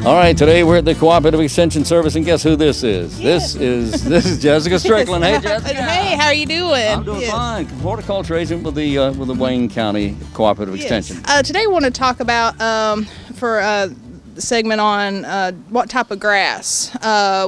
All right, today we're at the Cooperative Extension Service, and guess who this is? Yes. This is Jessica Strickland. Hey, Jessica. Hey, how are you doing? I'm doing fine. Horticultural Agent with the Wayne County Cooperative Extension. Today I want to talk about the segment on what type of grass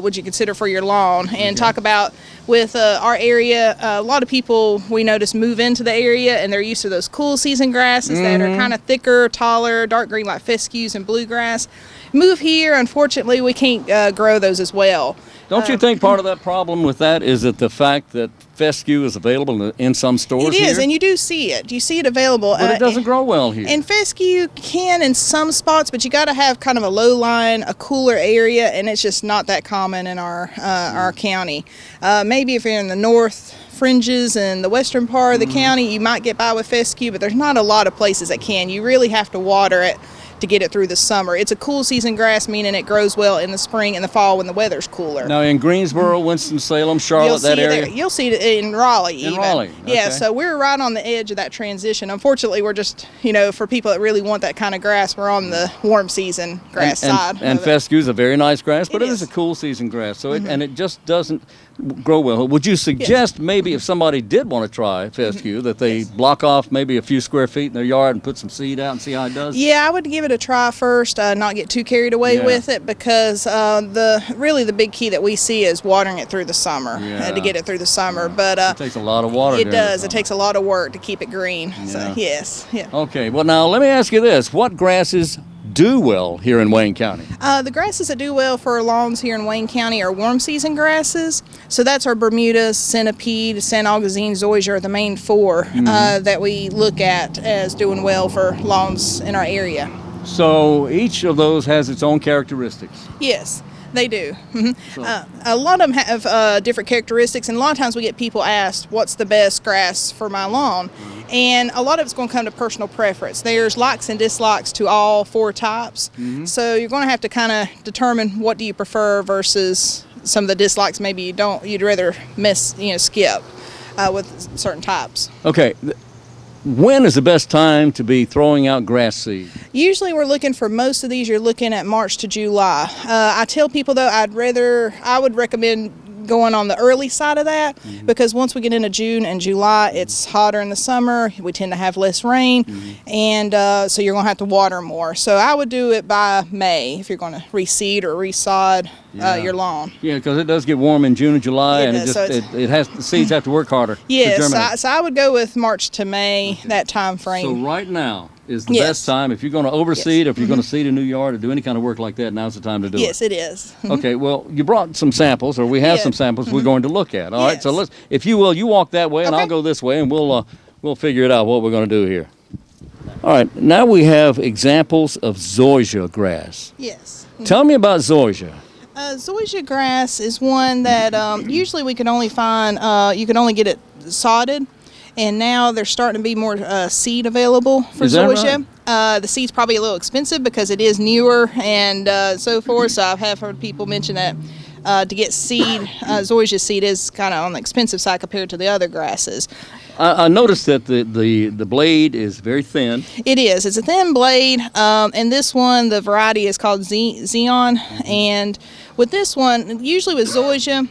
would you consider for your lawn, and talk about with our area. A lot of people we notice move into the area and they're used to those cool season grasses that are kind of thicker, taller, dark green like fescues and bluegrass. Move here, unfortunately, we can't grow those as well. Don't you think part of that problem with that is that the fact that fescue is available in some stores here? It is, and you do see it. You see it available. But it doesn't grow well here. And fescue can in some spots, but you got to have kind of a low line, a cooler area, and it's just not that common in our county. Maybe if you're in the north fringes and the western part of the county, you might get by with fescue, but there's not a lot of places that can. You really have to water it to get it through the summer. It's a cool season grass, meaning it grows well in the spring and the fall when the weather's cooler. Now in Greensboro, Winston-Salem, Charlotte, that area? You'll see it in Raleigh even. In Raleigh, okay. Yeah, so we're right on the edge of that transition. Unfortunately, we're just, for people that really want that kind of grass, we're on the warm season grass side. And fescue is a very nice grass, but it is is a cool season grass, so it just doesn't grow well. Would you suggest maybe if somebody did want to try fescue that they block off maybe a few square feet in their yard and put some seed out and see how it does? Yeah, I would give it a try first, not get too carried away with it, because the big key that we see is watering it through the summer to get it through the summer. But it takes a lot of water. It does. It takes a lot of work to keep it green. Yeah. So yes, yeah. Okay. Well, now let me ask you this: what grasses do well here in Wayne County? The grasses that do well for our lawns here in Wayne County are warm season grasses. So that's our Bermuda, Centipede, St. Augustine, Zoysia are the main four that we look at as doing well for lawns in our area. So each of those has its own characteristics. Yes, they do. A lot of them have different characteristics, and a lot of times we get people asked, what's the best grass for my lawn? And a lot of it's going to come to personal preference. There's likes and dislikes to all four types. So you're going to have to kind of determine what do you prefer versus some of the dislikes maybe you'd rather skip with certain types. Okay. When is the best time to be throwing out grass seed? Usually we're looking for most of these, you're looking at March to July. I tell people though, I would recommend going on the early side of that, because once we get into June and July, it's hotter in the summer, we tend to have less rain, and so you're going to have to water more. So I would do it by May if you're going to reseed or resod your lawn. Yeah, because it does get warm in June and July, and the seeds have to work harder. Yes, so I would go with March to May, that time frame. So right now is the best time. If you're going to overseed, or if you're going to seed a new yard or do any kind of work like that, now's the time to do it. Yes, it is. Okay, well, you brought some samples, or we have some samples we're going to look at. All right, so if you will, you walk that way, and I'll go this way, and we'll figure it out what we're going to do here. All right, now we have examples of zoysia grass. Yes. Tell me about zoysia. Zoysia grass is one that usually we can only find, you can only get it sodded. And now there's starting to be more seed available for zoysia. Right? The seed's probably a little expensive because it is newer and so forth. So I've heard people mention that to get seed, zoysia seed is kind of on the expensive side compared to the other grasses. I noticed that the blade is very thin. It is. It's a thin blade. And this one, the variety is called Xeon. And with this one, usually with zoysia,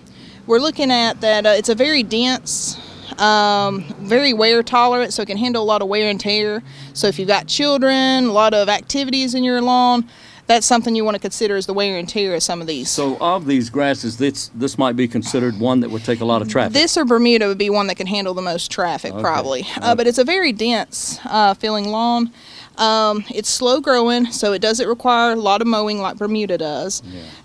we're looking at that it's a very dense, very wear tolerant, so it can handle a lot of wear and tear. So if you've got children, a lot of activities in your lawn, that's something you want to consider as the wear and tear of some of these. So of these grasses, this might be considered one that would take a lot of traffic. This or Bermuda would be one that can handle the most traffic, probably. But it's a very dense feeling lawn. It's slow growing, so it doesn't require a lot of mowing like Bermuda does.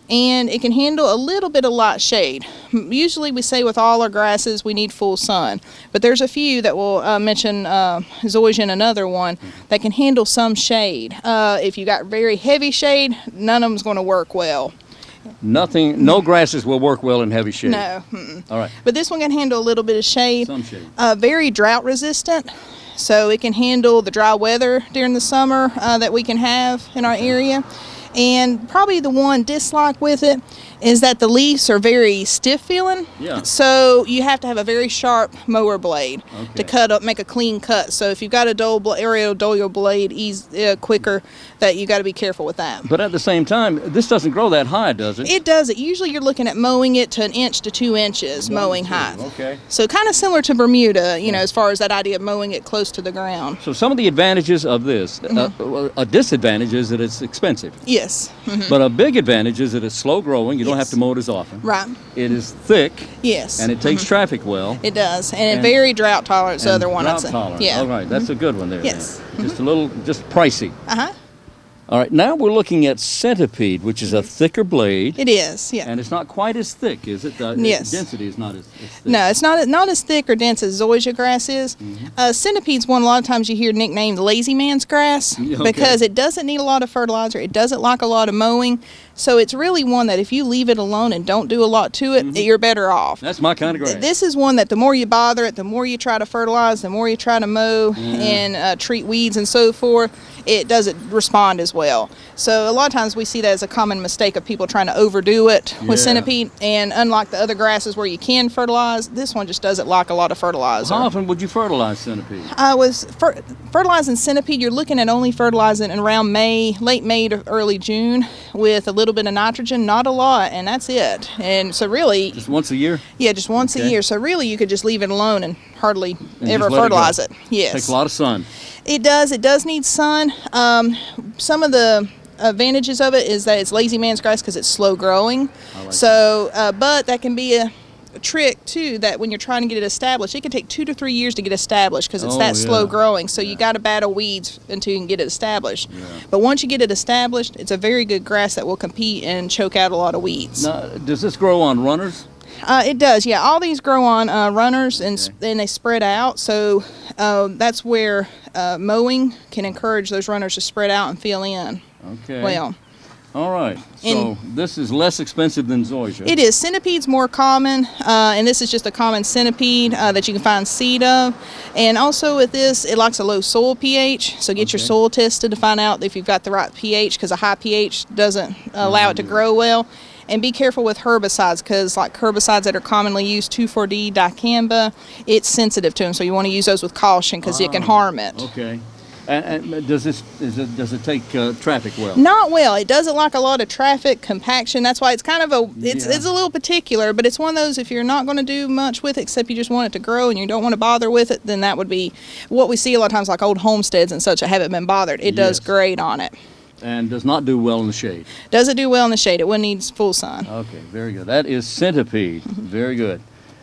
And it can handle a little bit of light shade. Usually we say with all our grasses we need full sun, but there's a few that we'll mention, zoysia and another one, that can handle some shade. If you got very heavy shade, none of them's going to work well. No grasses will work well in heavy shade. No. All right. But this one can handle a little bit of shade. Some shade. Very drought resistant. So it can handle the dry weather during the summer that we can have in our area. And probably the one dislike with it is that the leaves are very stiff feeling. Yeah. So you have to have a very sharp mower blade to Okay. cut up, make a clean cut. So if you've got a aerial dull blade, quicker, that you got to be careful with that. But at the same time, this doesn't grow that high, does it? It does. Usually you're looking at mowing it to 1 inch to 2 inches mowing height. Okay. So kind of similar to Bermuda, you know, as far as that idea of mowing it close to the ground. So some of the advantages of this, a disadvantage is that it's expensive. Yes. But a big advantage is that it's slow growing. You don't have to mow it as often. Right. It is thick. Yes. And it takes traffic well. It does. And very drought tolerant. It's the other one. Drought tolerant. Yeah. All right. That's a good one there. Yes. Then. Just pricey. Uh-huh. All right. Now we're looking at Centipede, which is a thicker blade. It is, yeah. And it's not quite as thick, is it? Yes. Density is not as thick. No, it's not as thick or dense as Zoysia grass is. Centipede's one a lot of times you hear nicknamed lazy man's grass because it doesn't need a lot of fertilizer. It doesn't like a lot of mowing. So it's really one that if you leave it alone and don't do a lot to it, you're better off. That's my kind of grass. This is one that the more you bother it, the more you try to fertilize, the more you try to mow and treat weeds and so forth, it doesn't respond as well. So a lot of times we see that as a common mistake of people trying to overdo it with Centipede. And unlike the other grasses where you can fertilize, this one just doesn't like a lot of fertilizer. How often would you fertilize Centipede? Fertilizing Centipede, you're looking at only fertilizing in around late May to early June with a little bit of nitrogen, not a lot, and that's it. And so really... Just once a year? Yeah, just once a year. So really you could just leave it alone and hardly ever just let fertilize it. Yes. Takes a lot of sun. It does. It does need sun. Some of the advantages of it is that it's lazy man's grass because it's slow growing. But that can be a trick too, that when you're trying to get it established, it can take 2 to 3 years to get established because it's slow growing. So you got to battle weeds until you can get it established. But once you get it established, it's a very good grass that will compete and choke out a lot of weeds. Now, does this grow on runners? It does, yeah. All these grow on runners and they spread out. So that's where mowing can encourage those runners to spread out and fill in. Okay. Well. All right. So this is less expensive than Zoysia. It is. Centipede's more common, and this is just a common centipede that you can find seed of. And also with this, it likes a low soil pH. So get your soil tested to find out if you've got the right pH, because a high pH doesn't allow it to grow well. And be careful with herbicides, because like herbicides that are commonly used, 2,4-D, dicamba, it's sensitive to them. So you want to use those with caution because it can harm it. Okay. And does it take traffic well? Not well. It doesn't like a lot of traffic, compaction. That's why it's kind of it's a little particular, but it's one of those, if you're not going to do much with it except you just want it to grow and you don't want to bother with it, then that would be what we see a lot of times, like old homesteads and such that haven't been bothered. It does great on it. And does not do well in the shade. Does it do well in the shade? It wouldn't need full sun. Okay, very good. That is Centipede. Very good.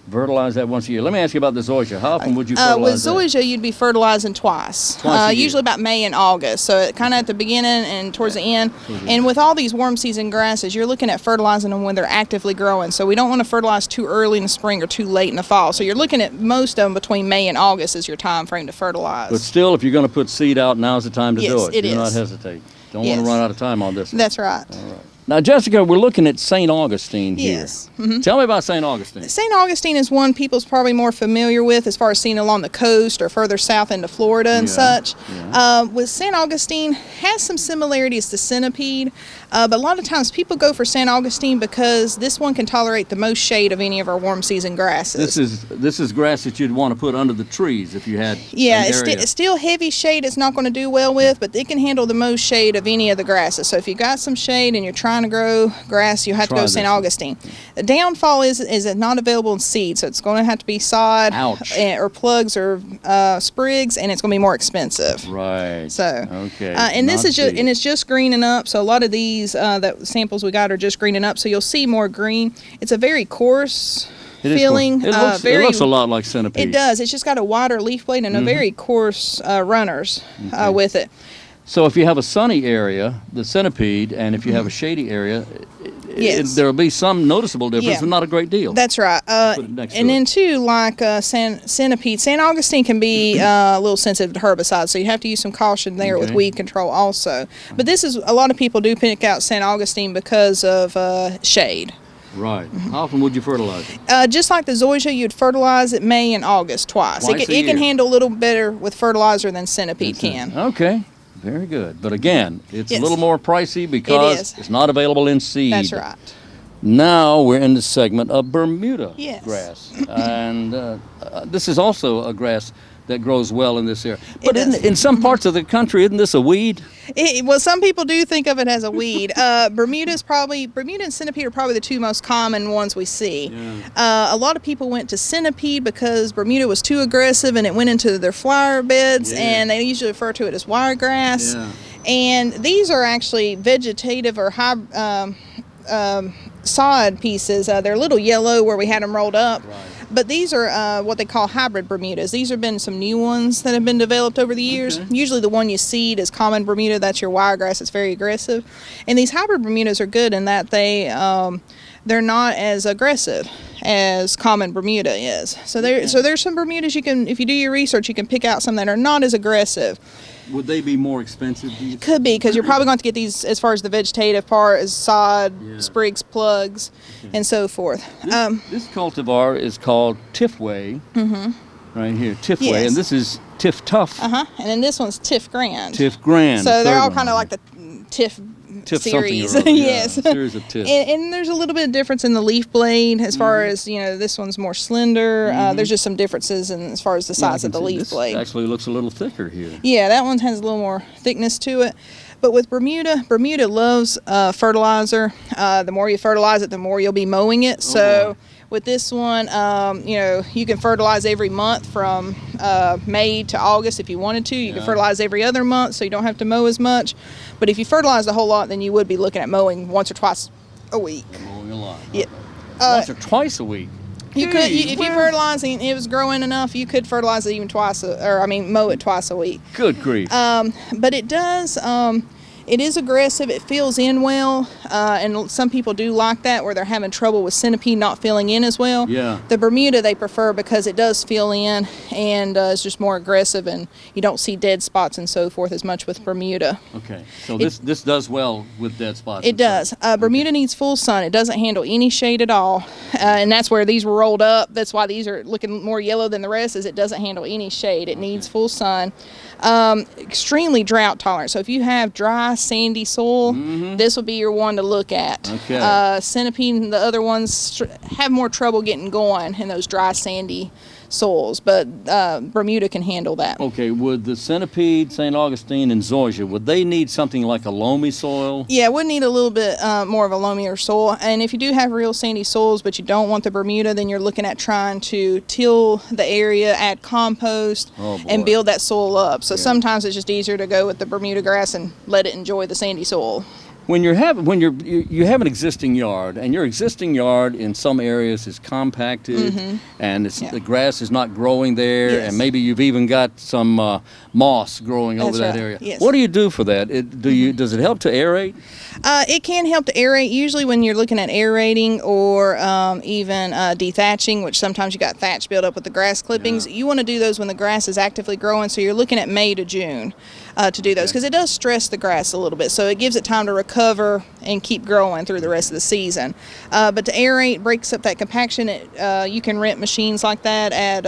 Fertilize that once a year. Let me ask you about the Zoysia. How often would you fertilize With Zoysia, you'd be fertilizing twice a year. usually about May and August. So kind of at the beginning and towards the end. And with all these warm season grasses, you're looking at fertilizing them when they're actively growing. So we don't want to fertilize too early in the spring or too late in the fall. So you're looking at most of them between May and August is your time frame to fertilize. But still, if you're going to put seed out, now's the time to do it. Do not is. hesitate. Don't want to run out of time on this one. That's right. All right. Now, Jessica, we're looking at St. Augustine here. Yes. Tell me about St. Augustine. St. Augustine is one people's probably more familiar with as far as seeing along the coast or further south into Florida and such. With St. Augustine, has some similarities to Centipede, but a lot of times people go for St. Augustine because this one can tolerate the most shade of any of our warm season grasses. This is grass that you'd want to put under the trees if you had it's still heavy shade it's not going to do well with, but it can handle the most shade of any of the grasses. So if you got some shade and you're trying to grow grass, you have to go St. Augustine. The downfall is it's not available in seed, so it's going to have to be sod or plugs or sprigs, and it's going to be more expensive. Right. So okay. And this is it's just greening up. So a lot of these that samples we got are just greening up. So you'll see more green. It's a very coarse feeling. It looks a lot like Centipede. It does. It's just got a wider leaf blade and a very coarse runners with it. So if you have a sunny area, the Centipede, and if you have a shady area, there will be some noticeable difference, but not a great deal. That's right. And then too, like Centipede, St. Augustine can be a little sensitive to herbicides, so you have to use some caution there with weed control also. But this is, a lot of people do pick out St. Augustine because of shade. Right. How often would you fertilize it? Just like the Zoysia, you'd fertilize it May and August twice. It can handle a little better with fertilizer than Centipede can. Okay. Very good. But again, it's a little more pricey because it's not available in seed. That's right. Now we're in the segment of Bermuda Yes. grass. And this is also a grass that grows well in this area. But in some parts of the country, isn't this a weed? Well, some people do think of it as a weed. Bermuda and Centipede are probably the two most common ones we see. Yeah. A lot of people went to Centipede because Bermuda was too aggressive and it went into their flower beds, and they usually refer to it as wiregrass. Yeah. And these are actually vegetative or sod pieces. They're a little yellow where we had them rolled up. Right. But these are what they call hybrid Bermudas. These have been some new ones that have been developed over the years. Okay. Usually the one you seed is common Bermuda. That's your wiregrass. It's very aggressive. And these hybrid Bermudas are good in that they're not as aggressive as common Bermuda is. So there's some Bermudas you can, if you do your research, you can pick out some that are not as aggressive. Would they be more expensive? Could be, because you're probably going to get these as far as the vegetative part, as sod, sprigs, plugs, and so forth. This cultivar is called Tiffway, right here, Tiffway, Yes. and this is Tiff Tough. And then this one's Tiff Grand. Tiff Grand. So they're all third kind of one. like the Tiff Something series. or other, Yes. a series of Tiff. And there's a little bit of difference in the leaf blade as far as, this one's more slender. There's just some differences in as far as the size of the leaf blade. Actually looks a little thicker here. Yeah, that one has a little more thickness to it. But with Bermuda loves fertilizer. The more you fertilize it, the more you'll be mowing it. So with this one, you can fertilize every month from May to August if you wanted to. You can fertilize every other month, so you don't have to mow as much. But if you fertilize a whole lot, then you would be looking at mowing once or twice a week. Mowing a lot. Yeah. Once or twice a week. You could, if you fertilize and it was growing enough, you could fertilize it even mow it twice a week. Good grief. But it does, it is aggressive. It fills in well, and some people do like that where they're having trouble with Centipede not filling in as well. Yeah. The Bermuda they prefer because it does fill in and it's just more aggressive, and you don't see dead spots and so forth as much with Bermuda. Okay, so this does well with dead spots. It does. Bermuda needs full sun. It doesn't handle any shade at all, and that's where these were rolled up. That's why these are looking more yellow than the rest, is it doesn't handle any shade. It needs full sun. Extremely drought tolerant. So if you have dry, sandy soil, this would be your one to look at. Okay. Centipede and the other ones have more trouble getting going in those dry, sandy soils, but Bermuda can handle that. Okay, would the Centipede, St. Augustine, and Zoysia, would they need something like a loamy soil? Yeah, it would need a little bit more of a loamier soil. And if you do have real sandy soils, but you don't want the Bermuda, then you're looking at trying to till the area, add compost, and build that soil up. So sometimes it's just easier to go with the Bermuda grass and let it enjoy the sandy soil. When you have an existing yard, and your existing yard in some areas is compacted, and the grass is not growing there, and maybe you've even got some moss growing over that area. Yes. What do you do for that? Does it help to aerate? It can help to aerate. Usually when you're looking at aerating or even dethatching, which sometimes you got thatch built up with the grass clippings, you want to do those when the grass is actively growing. So you're looking at May to June to do those, because it does stress the grass a little bit. So it gives it time to recover and keep growing through the rest of the season. But to aerate breaks up that compaction. You can rent machines like that at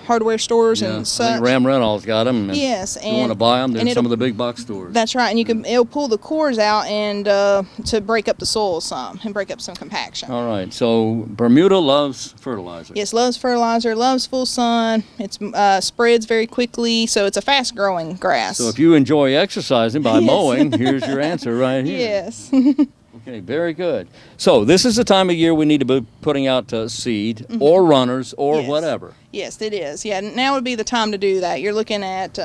hardware stores and such. I think Ram Reynolds got them. Yes, if you want to buy them, they're in some of the big box stores. That's right, and it'll pull the cores out and to break up the soil some and break up some compaction. All right, so Bermuda loves fertilizer. Yes, loves fertilizer, loves full sun. It spreads very quickly, so it's a fast-growing grass. So if you enjoy exercising by mowing, here's your answer right here. Yes. Okay, very good. So this is the time of year we need to be putting out seed or runners or whatever. Yes, it is. Yeah, now would be the time to do that. You're looking at,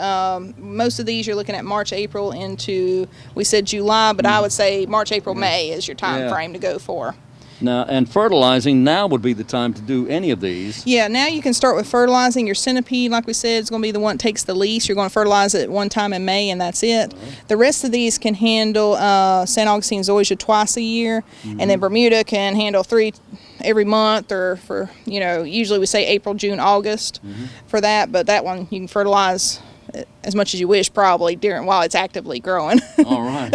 most of these you're looking at March, April into, we said July, but I would say March, April, May is your time frame to go for. Now, and fertilizing, now would be the time to do any of these. Yeah, now you can start with fertilizing. Your Centipede, like we said, is going to be the one that takes the least. You're going to fertilize it one time in May, and that's it. The rest of these can handle St. Augustine Zoysia twice a year, and then Bermuda can handle 3 every month, or for, usually we say April, June, August for that, but that one you can fertilize as much as you wish probably while it's actively growing. All right.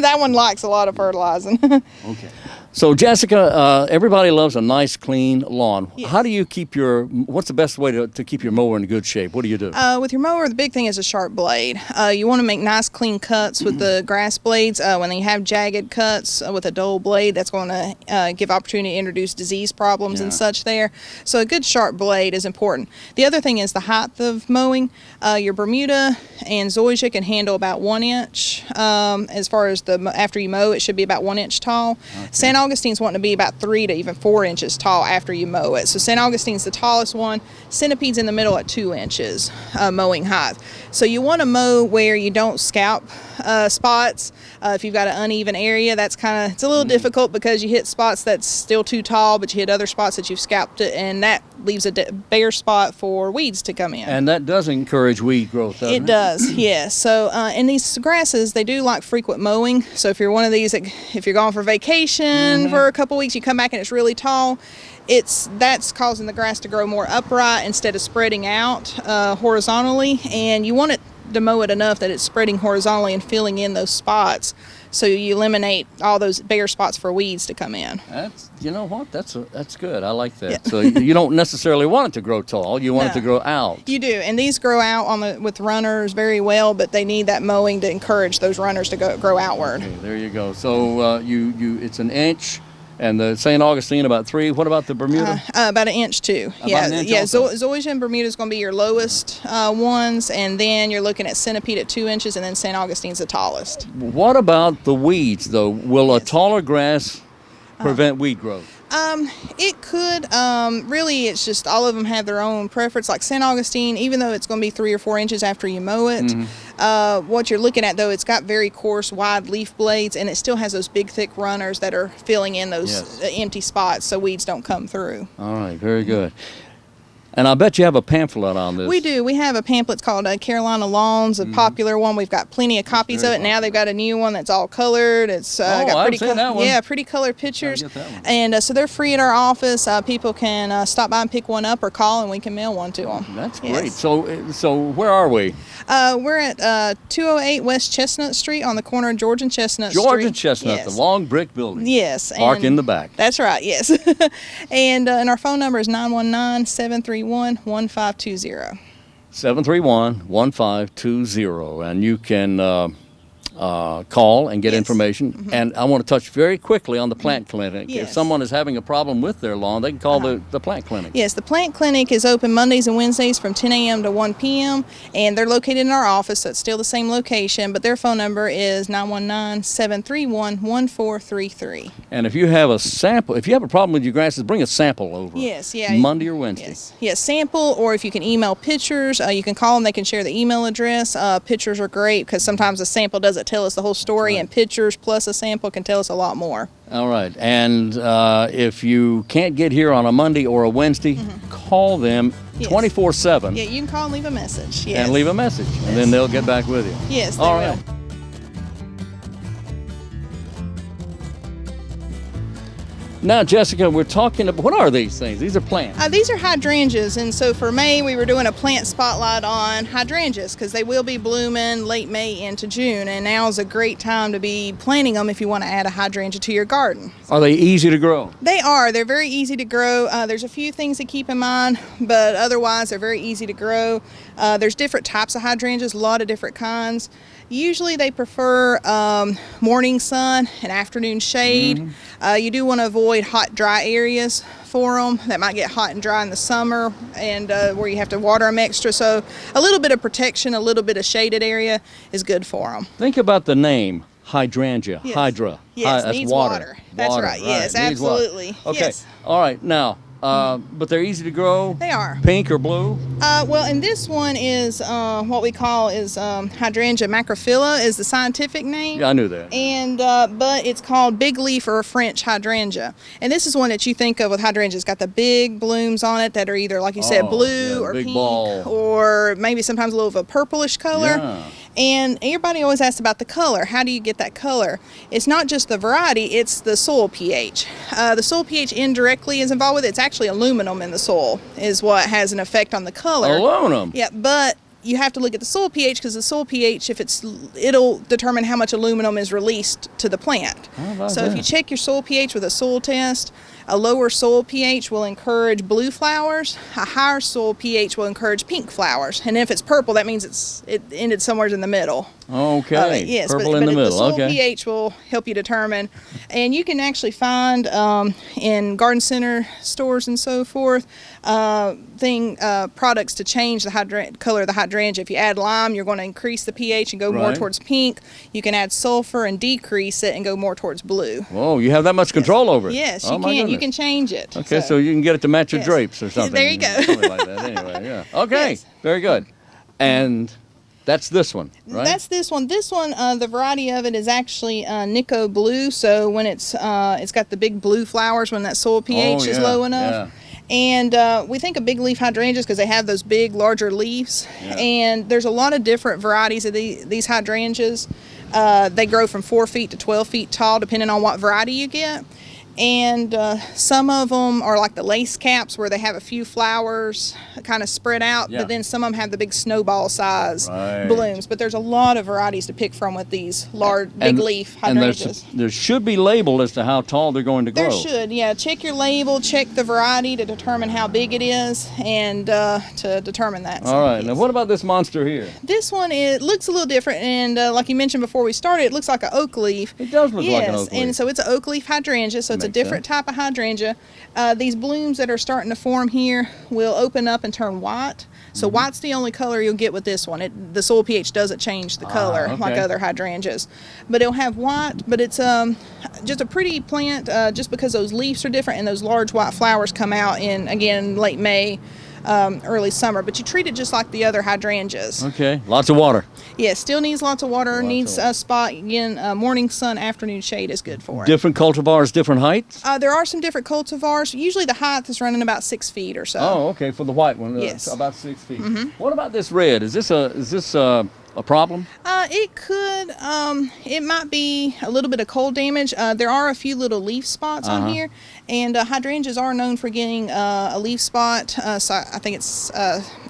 That one likes a lot of fertilizing. Okay. So, Jessica, everybody loves a nice, clean lawn. Yes. How do you keep what's the best way to keep your mower in good shape? What do you do? With your mower, the big thing is a sharp blade. You want to make nice, clean cuts with the grass blades. When you have jagged cuts with a dull blade, that's going to give opportunity to introduce disease problems and such there. So a good sharp blade is important. The other thing is the height of mowing. Your Bermuda and Zoysia can handle about 1 inch. As far as after you mow, it should be about 1 inch tall. Okay. Augustine's wanting to be about 3 to even 4 inches tall after you mow it. So St. Augustine's the tallest one. Centipede's in the middle at 2 inches mowing height. So you want to mow where you don't scalp spots. If you've got an uneven area, it's a little difficult because you hit spots that's still too tall, but you hit other spots that you've scalped it, and that leaves a bare spot for weeds to come in. And that does encourage weed growth, doesn't it? It does, yes. So, and these grasses, they do like frequent mowing. So if you're one of these, if you're going for vacation for a couple weeks, you come back and it's really tall, that's causing the grass to grow more upright instead of spreading out horizontally. And you want it to mow it enough that it's spreading horizontally and filling in those spots, so you eliminate all those bare spots for weeds to come in. You know what? That's good. I like that. Yeah. So you don't necessarily want it to grow tall. You want it to grow out. You do, and these grow out with runners very well, but they need that mowing to encourage those runners to grow outward. Okay, there you go. So it's 1 inch. And the St. Augustine about 3. What about the Bermuda? About 1 inch too. About 1 inch also? Zoysia and Bermuda is going to be your lowest ones, and then you're looking at Centipede at 2 inches, and then St. Augustine's the tallest. What about the weeds, though? Will a taller grass prevent weed growth? It could. Really, it's just all of them have their own preference. Like St. Augustine, even though it's going to be 3 or 4 inches after you mow it, what you're looking at, though, it's got very coarse, wide leaf blades, and it still has those big, thick runners that are filling in those empty spots so weeds don't come through. All right, very good. And I bet you have a pamphlet on this. We do. We have a pamphlet called Carolina Lawns, a popular one. We've got plenty of copies of it. Now they've got a new one that's all colored. It's got pretty that one. Yeah, pretty colored pictures. And so they're free at our office. People can stop by and pick one up or call, and we can mail one to them. That's great. So where are we? We're at 208 West Chestnut Street on the corner of George and Chestnut Street. George and Chestnut, the long brick building. Yes. Park in the back. That's right, yes. And our phone number is 919-731-1520. 731-1520, and you can call and get information. And I want to touch very quickly on the plant clinic. If someone is having a problem with their lawn, they can call the plant clinic. Yes, the plant clinic is open Mondays and Wednesdays from 10 a.m. to 1 p.m. and they're located in our office, so it's still the same location, but their phone number is 919-731-1433. And if you have a sample, if you have a problem with your grasses, bring a sample over. Yes, yeah. Monday or Wednesday. Yes, sample, or if you can email pictures, you can call them, they can share the email address. Pictures are great because sometimes a sample doesn't tell us the whole story, and pictures plus a sample can tell us a lot more. All right, and if you can't get here on a Monday or a Wednesday, call them 24/7. Yeah, you can call and leave a message. Yes. And leave a message, and then they'll get back with you. Yes, they will. Right. Now, Jessica, we're talking about, what are these things? These are plants. These are hydrangeas, and so for May, we were doing a plant spotlight on hydrangeas because they will be blooming late May into June, and now is a great time to be planting them if you want to add a hydrangea to your garden. Are they easy to grow? They are. They're very easy to grow. There's a few things to keep in mind, but otherwise, they're very easy to grow. There's different types of hydrangeas, a lot of different kinds. Usually they prefer morning sun and afternoon shade. You do want to avoid hot, dry areas for them that might get hot and dry in the summer and where you have to water them extra. So a little bit of protection, a little bit of shaded area is good for them. Think about the name, hydrangea, hydra. Yes, that's needs water. That's right, yes, absolutely. Okay, yes. All right, now, but they're easy to grow? They are. Pink or blue? Well, and this one is what we call is Hydrangea macrophylla is the scientific name. Yeah, I knew that. And but it's called big leaf or French hydrangea. And this is one that you think of with hydrangea. It's got the big blooms on it that are either, like you said, blue or pink, or maybe sometimes a little of a purplish color. Yeah. And everybody always asks about the color. How do you get that color? It's not just the variety, it's the soil pH. The soil pH indirectly is involved with it. It's actually aluminum in the soil is what has an effect on the color. Aluminum? Yeah, but you have to look at the soil pH, because the soil pH, it'll determine how much aluminum is released to the plant. So if you check your soil pH with a soil test, a lower soil pH will encourage blue flowers. A higher soil pH will encourage pink flowers. And if it's purple, that means it ended somewhere in the middle. Okay. Yes, purple in the middle. The soil okay. pH will help you determine. And you can actually find in garden center stores and so forth products to change the color of the hydrangea. If you add lime, you're going to increase the pH and go more towards pink. You can add sulfur and decrease it and go more towards blue. Whoa, you have that much control over it. Yes, oh, you can. You can change it. Okay, so you can get it to match your drapes or something. There you go. Something like that. Anyway, yeah. Okay, very good. And that's this one, right? That's this one. This one, the variety of it is actually Nico Blue. So when it's got the big blue flowers when that soil pH is low enough. Yeah. And we think of big leaf hydrangeas because they have those big, larger leaves. Yeah. And there's a lot of different varieties of these hydrangeas. They grow from 4 feet to 12 feet tall, depending on what variety you get. And some of them are like the lace caps, where they have a few flowers kind of spread out, but then some of them have the big snowball size blooms. But there's a lot of varieties to pick from with these large, big leaf hydrangeas. And there should be labeled as to how tall they're going to grow. There should, yeah. Check your label, check the variety to determine how big it is, and to determine that. All right. Now, what about this monster here? This one, it looks a little different, and like you mentioned before we started, it looks like an oak leaf. It does look like an oak leaf. And so it's an oak leaf hydrangea, so it's a different type of hydrangea. These blooms that are starting to form here will open up and turn white. So white's the only color you'll get with this one. The soil pH doesn't change the color like other hydrangeas. But it'll have white, but it's just a pretty plant just because those leaves are different and those large white flowers come out in, again, late May, early summer. But you treat it just like the other hydrangeas. Okay, lots of water. Yeah, still needs lots of water, needs a spot. Again, morning sun, afternoon shade is good for it. Different cultivars, different heights? There are some different cultivars. Usually the height is running about 6 feet or so. Oh, okay, for the white one, yes. About 6 feet. What about this red? Is this a problem? It could. It might be a little bit of cold damage. There are a few little leaf spots on here, and hydrangeas are known for getting a leaf spot. So I think it's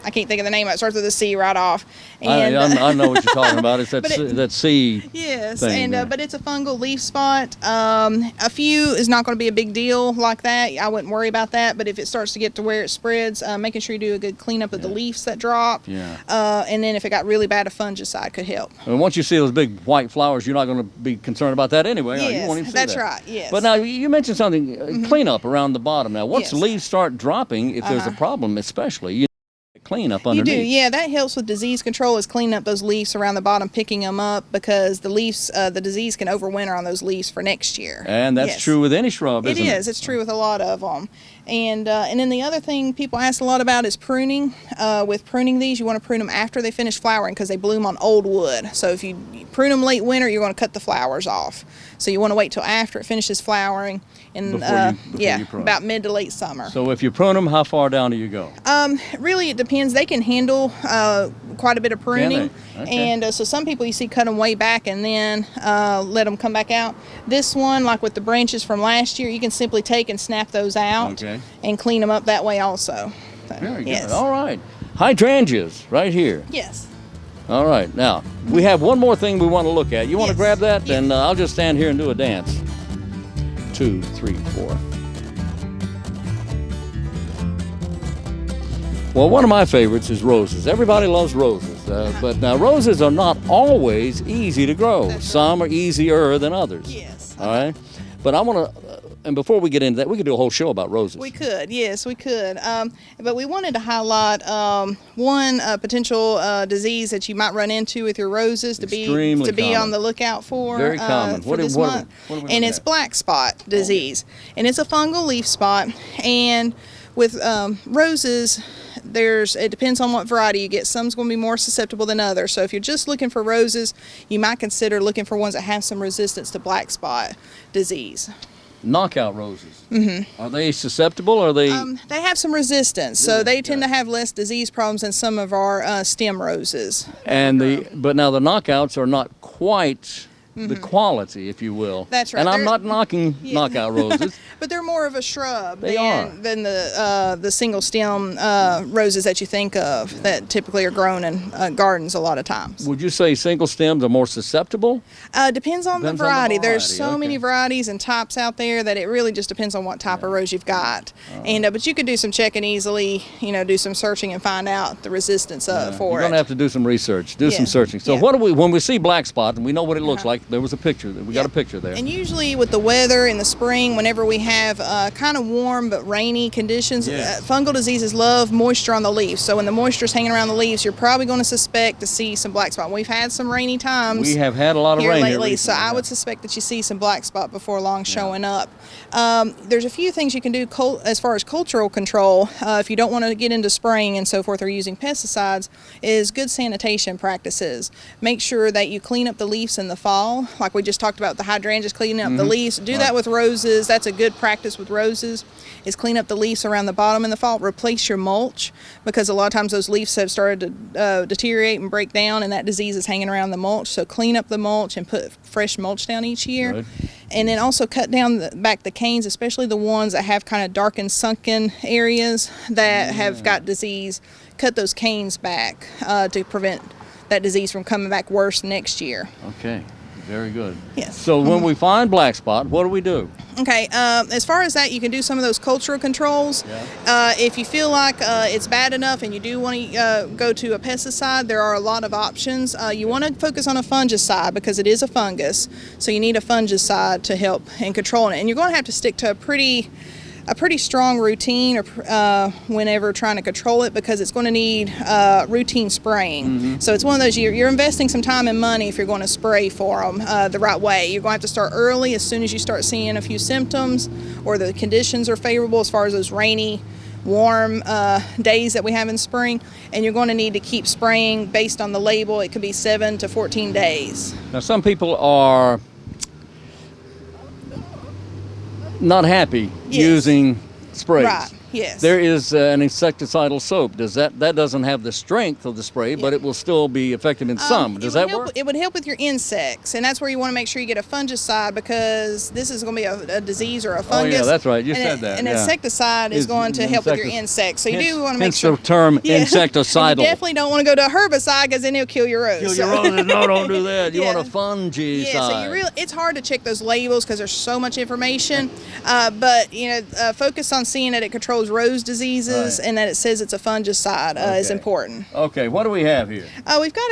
I can't think of the name of it. It starts with a C right off. And I know what you're talking about. It's that C. Yes, thing, and but it's a fungal leaf spot. A few is not going to be a big deal like that. I wouldn't worry about that. But if it starts to get to where it spreads, making sure you do a good cleanup of the leaves that drop. Yeah. And then if it got really bad, a fungicide could help. And once you see those big white flowers, you're not going to be concerned about that anyway. Yes, you won't even see that's that. right. Yes. But now you mentioned something cleanup around the bottom. Now, once leaves start dropping, if there's a problem, especially you clean up underneath. You do, yeah. That helps with disease control, is cleaning up those leaves around the bottom, picking them up, because the leaves, the disease can overwinter on those leaves for next year. And that's true with any shrub, isn't it? It is. It's true with a lot of them. And then the other thing people ask a lot about is pruning. With pruning these, you want to prune them after they finish flowering, because they bloom on old wood. So if you prune them late winter, you're going to cut the flowers off. So you want to wait till after it finishes flowering, and before you prune. About mid to late summer. So if you prune them, how far down do you go? Really, it depends. They can handle quite a bit of pruning. Okay. And so some people you see cut them way back and then let them come back out. This one, like with the branches from last year, you can simply take and snap those out and clean them up that way also. So, very good. All right. Hydrangeas right here. Yes. All right. Now, we have one more thing we want to look at. You want to grab that? Yes. Then I'll just stand here and do a dance. 2, 3, 4. Well, one of my favorites is roses. Everybody loves roses, but now roses are not always easy to grow. Some are easier than others. Yes. All right, but I want to, and before we get into that, we could do a whole show about roses. We could, yes, we could. But we wanted to highlight one potential disease that you might run into with your roses to be on the lookout for. Very common. For this month. And it's black spot disease, and it's a fungal leaf spot. And with roses, it depends on what variety you get. Some's going to be more susceptible than others. So if you're just looking for roses, you might consider looking for ones that have some resistance to black spot disease. Knockout roses. Are they susceptible? Or are they? They have some resistance, so they tend to have less disease problems than some of our stem roses. And but now the knockouts are not quite the quality, if you will. That's right. And I'm not knocking knockout roses. But they're more of a shrub than the single stem roses that you think of that typically are grown in gardens a lot of times. Would you say single stems are more susceptible? Depends on the variety. There's so many varieties and types out there that it really just depends on what type of rose you've got. And but you could do some checking easily, do some searching and find out the resistance for it. You're going to have to do some research, some searching. So what do when we see black spot, and we know what it looks like, there was a picture, we got a picture there. And usually with the weather in the spring, whenever we have kind of warm but rainy conditions, fungal diseases love moisture on the leaves. So when the moisture's hanging around the leaves, you're probably going to suspect to see some black spot. We've had some rainy times. We have had a lot of rain rain lately, so I would suspect that you see some black spot before long showing up. There's a few things you can do as far as cultural control if you don't want to get into spraying and so forth or using pesticides, is good sanitation practices. Make sure that you clean up the leaves in the fall, like we just talked about the hydrangeas, cleaning up the leaves. Do that with roses. That's a good practice with roses, is clean up the leaves around the bottom in the fall. Replace your mulch, because a lot of times those leaves have started to deteriorate and break down, and that disease is hanging around the mulch. So clean up the mulch and put fresh mulch down each year. Good. And then also cut down back the canes, especially the ones that have kind of darkened, sunken areas that have got disease. Cut those canes back to prevent that disease from coming back worse next year. Okay, very good. Yes. So when we find black spot, what do we do? Okay, as far as that, you can do some of those cultural controls. If you feel like it's bad enough and you do want to go to a pesticide, there are a lot of options. You want to focus on a fungicide because it is a fungus, so you need a fungicide to help in controlling it. And you're going to have to stick to a pretty strong routine whenever trying to control it, because it's going to need routine spraying. So it's one of those, you're investing some time and money if you're going to spray for them the right way. You're going to have to start early as soon as you start seeing a few symptoms or the conditions are favorable as far as those rainy, warm days that we have in spring, and you're going to need to keep spraying based on the label. It could be 7 to 14 days. Now some people are not happy using sprays. Right. Yes. There is an insecticidal soap. That doesn't have the strength of the spray, but it will still be effective in some. Does that work? It would help with your insects, and that's where you want to make sure you get a fungicide, because this is going to be a disease or a fungus. Oh yeah, that's right. You said that. An insecticide is going to help with your insects. So you do want to make sure. Hence the term insecticidal. You definitely don't want to go to a herbicide, because then it'll kill your rose. Kill your roses. No, don't do that. You want a fungicide. Yeah. So it's hard to check those labels because there's so much information. But focus on seeing that it controls rose diseases and that it says it's a fungicide is important. Okay, what do we have here? We've got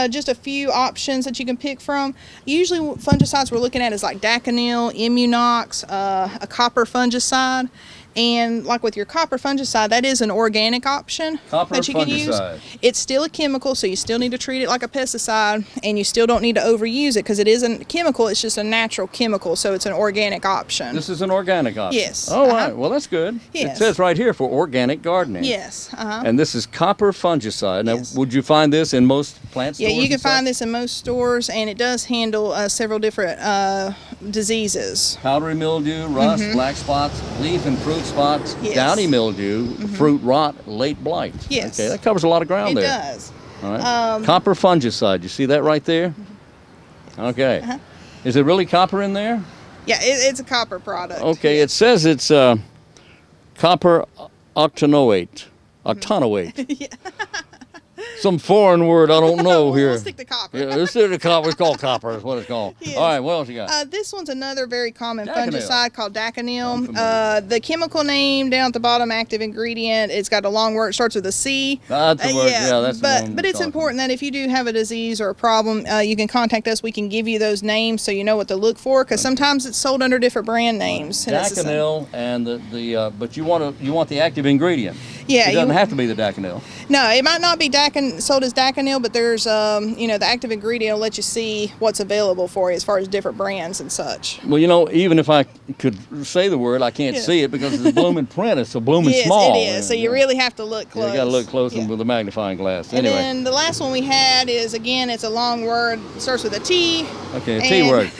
just a few options that you can pick from. Usually fungicides we're looking at is like Daconil, Immunox, a copper fungicide. And like with your copper fungicide, that is an organic option that you can use. It's still a chemical, so you still need to treat it like a pesticide, and you still don't need to overuse it because it isn't a chemical, it's just a natural chemical, so it's an organic option. This is an organic option? Yes. Oh, right. Well, that's good. Yes. It says right here for organic gardening. Yes. And this is copper fungicide. Now, would you find this in most plant stores? Yeah, you can find this in most stores, and it does handle several different diseases. Powdery mildew, rust, black spots, leaf and fruit spots, downy mildew, fruit rot, late blight. Yes. Okay, that covers a lot of ground there. It does. All right. Copper fungicide. You see that right there? Okay. Is it really copper in there? Yeah, it's a copper product. Okay, it says it's copper octanoate. Octanoate. Some foreign word I don't know here. We'll stick to copper. Yeah, let's stick to copper. It's called copper is what it's called. Yes. All right, what else you got? This one's another very common Daconil. fungicide called Daconil. The chemical name down at the bottom, active ingredient, it's got a long word, starts with a C. That's the word, that's the one but it's important that if you do have a disease or a problem, you can contact us. We can give you those names so you know what to look for, because sometimes it's sold under different brand names. Daconil and but you want the active ingredient. Yeah, it doesn't have to be the Daconil. No, it might not be sold as Daconil, but there's the active ingredient will let you see what's available for you as far as different brands and such. Well, even if I could say the word, I can't see it because it's blooming print. It's so blooming small. Yes, it is. So you really have to look close. You got to look close with a magnifying glass. And anyway. then the last one we had is, again, it's a long word. It starts with a T. Okay, a T word.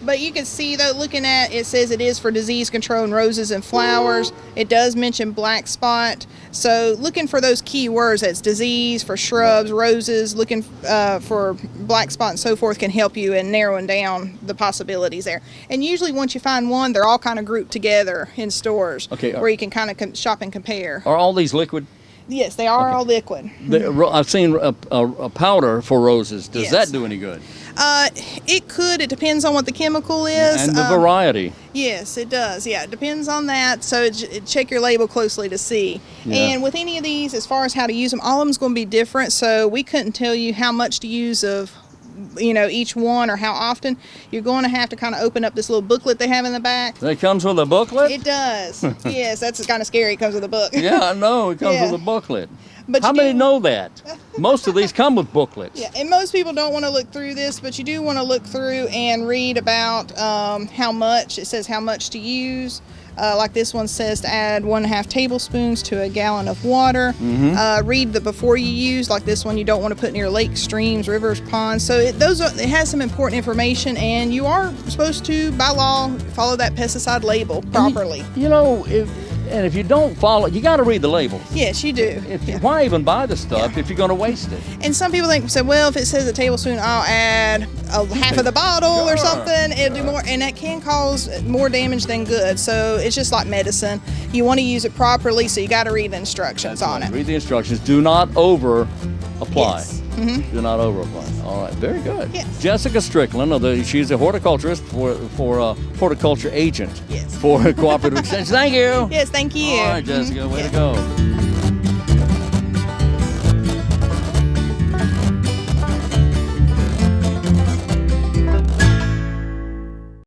But you can see, though, looking at it, says it is for disease control in roses and flowers. It does mention black spot. So looking for those key words, that's disease, for shrubs, roses, looking for black spot and so forth, can help you in narrowing down the possibilities there. And usually once you find one, they're all kind of grouped together in stores, where you can kind of shop and compare. Are all these liquid? Yes, they are all liquid. I've seen a powder for roses. Does that do any good? It could. It depends on what the chemical is. And the variety. Yes, it does. Yeah, it depends on that. So check your label closely to see. Yeah. And with any of these, as far as how to use them, all of them's going to be different. So we couldn't tell you how much to use of, each one or how often. You're going to have to kind of open up this little booklet they have in the back. It comes with a booklet? It does. Yes, that's kind of scary. It comes with a book. Yeah, I know. It comes with a booklet. But how many know that? Most of these come with booklets. Yeah, and most people don't want to look through this, but you do want to look through and read about how much. It says how much to use. Like this one says to add 1.5 tablespoons to a gallon of water. Read the before you use. Like this one, you don't want to put near lakes, streams, rivers, ponds. So it has some important information, and you are supposed to, by law, follow that pesticide label properly. And if you don't follow, you got to read the labels. Yes, you do. Why even buy the stuff if you're going to waste it? And some people think, well, if it says a tablespoon, I'll add half of the bottle or something. It'll do more, and that can cause more damage than good. So it's just like medicine. You want to use it properly, so you got to read the instructions on it. Read the instructions. Do not over apply. Yes. Do not over apply. All right, very good. Yes. Jessica Strickland, she's a horticulturist for horticulture agent for Cooperative Extension. Thank you. Yes, thank you. All right, Jessica, way to go.